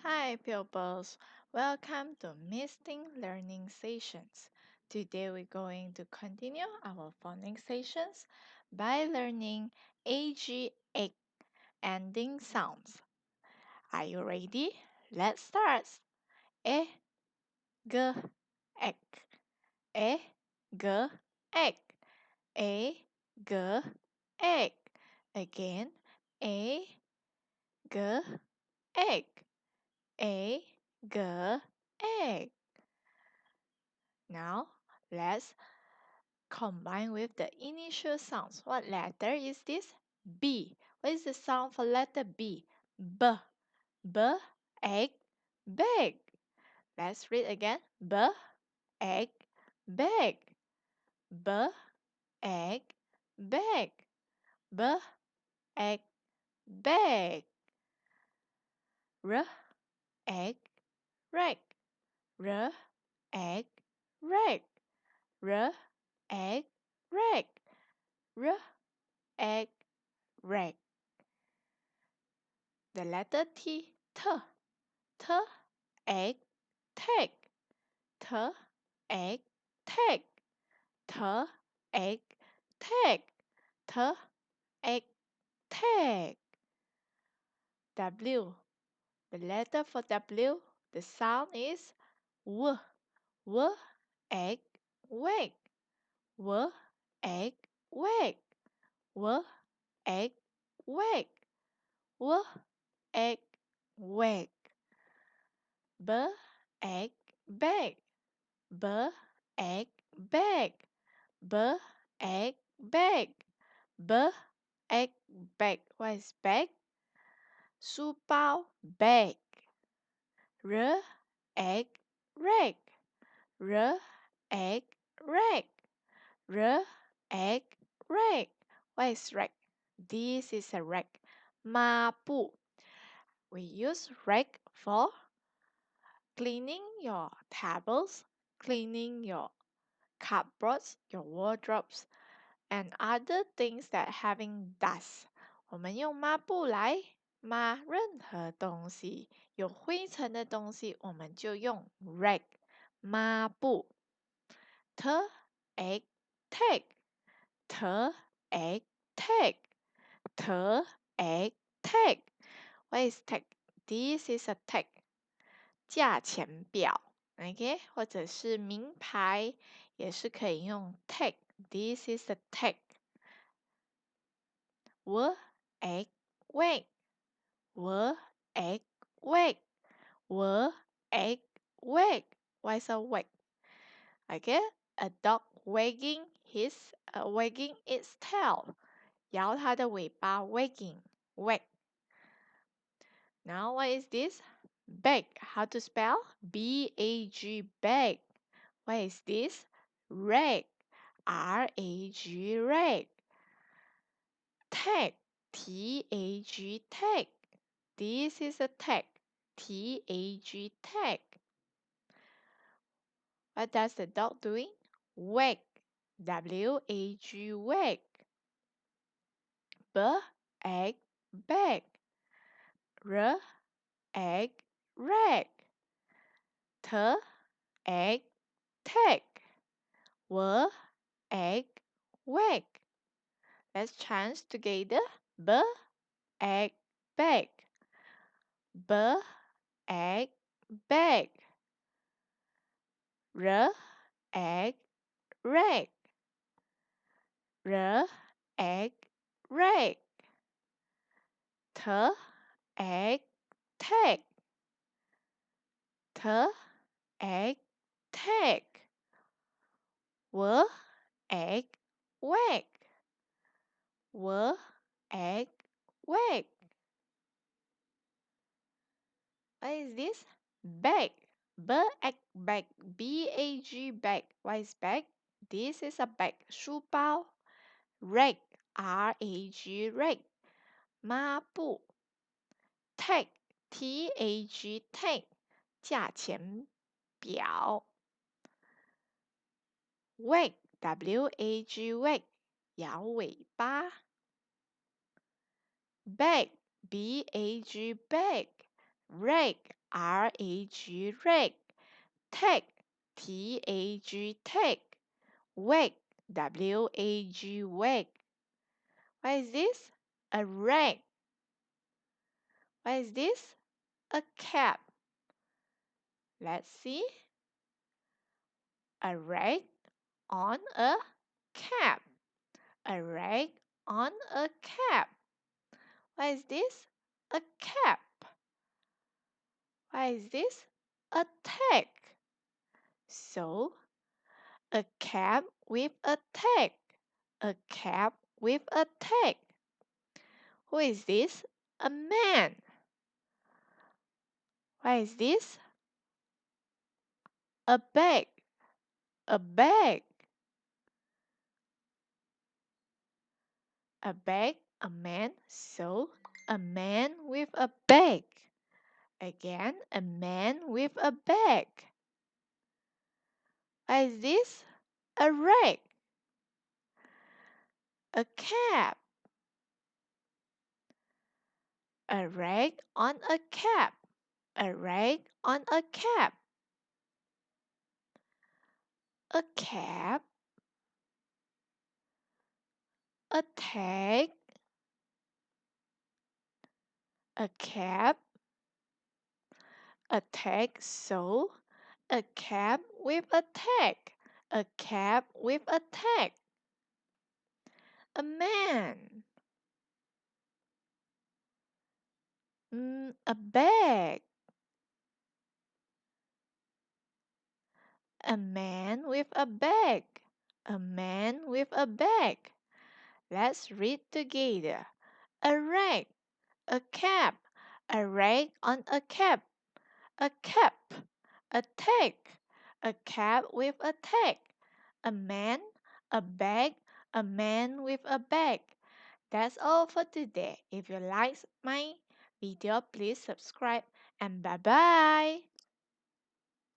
Hi, pupils. Welcome to Misting Learning Sessions. Today we're going to continue our phonics sessions by learning AG egg ending sounds. Are you ready? Let's start. E, g, egg. E, g, egg. A, g, egg. Again. A, g, egg. A, g, egg. Now, let's combine with the initial sounds. What letter is this? B. What is the sound for letter B? B. B, egg, bag. Let's read again. B, egg, bag. B, egg, bag. B, egg, bag. R, egg, rag. R, egg, rag. R, egg, rag. R, egg, rag. The letter T, t, egg, tag. T, egg, tag. T, egg, tag. T, egg, tag. W. The letter for W, the sound is W. W, egg, wag. W, egg, wag. W, egg, wag. W, egg, wag. B, egg, bag. B, egg, bag. B, egg, bag. B, egg, bag. What is bag? 书包 bag. R, egg, rag. R, egg, rag. R, egg, rag. What is rag? This is a rag. 抹布 We use rag for cleaning your tables, cleaning your cupboards, your wardrobes, and other things that having dust. 我们用抹布来抹任何东西，有灰尘的东西，我们就用 rag 抹布。T, egg, tag. T, egg, tag. T, egg, tag. What is tag? This is a tag. 价钱表，OK，或者是名牌，也是可以用 tag。This is a tag. W, egg, wag. W, egg, wag. W, egg, wag. What is a wag? Okay, a dog wagging its tail. 摇它的尾巴 wagging, wag. Now what is this? Bag. How to spell? B-A-G, bag. What is this? Rag. R-A-G, rag. Tag. T-A-G, tag. This is a tag. T-A-G, tag. What does the dog doing? Wag. W-A-G, wag. B, egg, bag. R, egg, rag. T, egg, tag. W, egg, wag. Let's chant together. B, egg, bag. B, egg, bag. R, egg, rag. R, egg, rag. T, egg, tag. T, egg, tag. W, egg, wag. W, egg, wag. What is this? Bag. Egg, bag. B-A-G, bag. What is bag? This is a bag. 书包 Rag. R-A-G, rag. 抹布 Tag. T-A-G, tag. 价钱表 Wag. W-A-G, wag. 摇尾巴 Bag. B-A-G, bag. Rag. R-A-G, rag. Tag, T-A-G, tag. Wag, W-A-G, wag. What is this? A rag. What is this? A cap. Let's see. A rag on a cap. A rag on a cap. What is this? A cap. What is this? A tag. So, a cap with a tag. A cap with a tag. Who is this? A man. What is this? A bag. A bag. A bag, a man. So, a man with a bag. Again, a man with a bag. What is this? A rag. A cap. A rag on a cap. A rag on a cap. A cap. A tag. A cap. A tag. So, a cap with a tag. A cap with a tag. A man. A bag. A man with a bag. A man with a bag. Let's read together. A rag. A cap. A rag on a cap. A cap. A tag. A cap with a tag. A man. A bag. A man with a bag. That's all for today. If you liked my video, please subscribe and bye bye.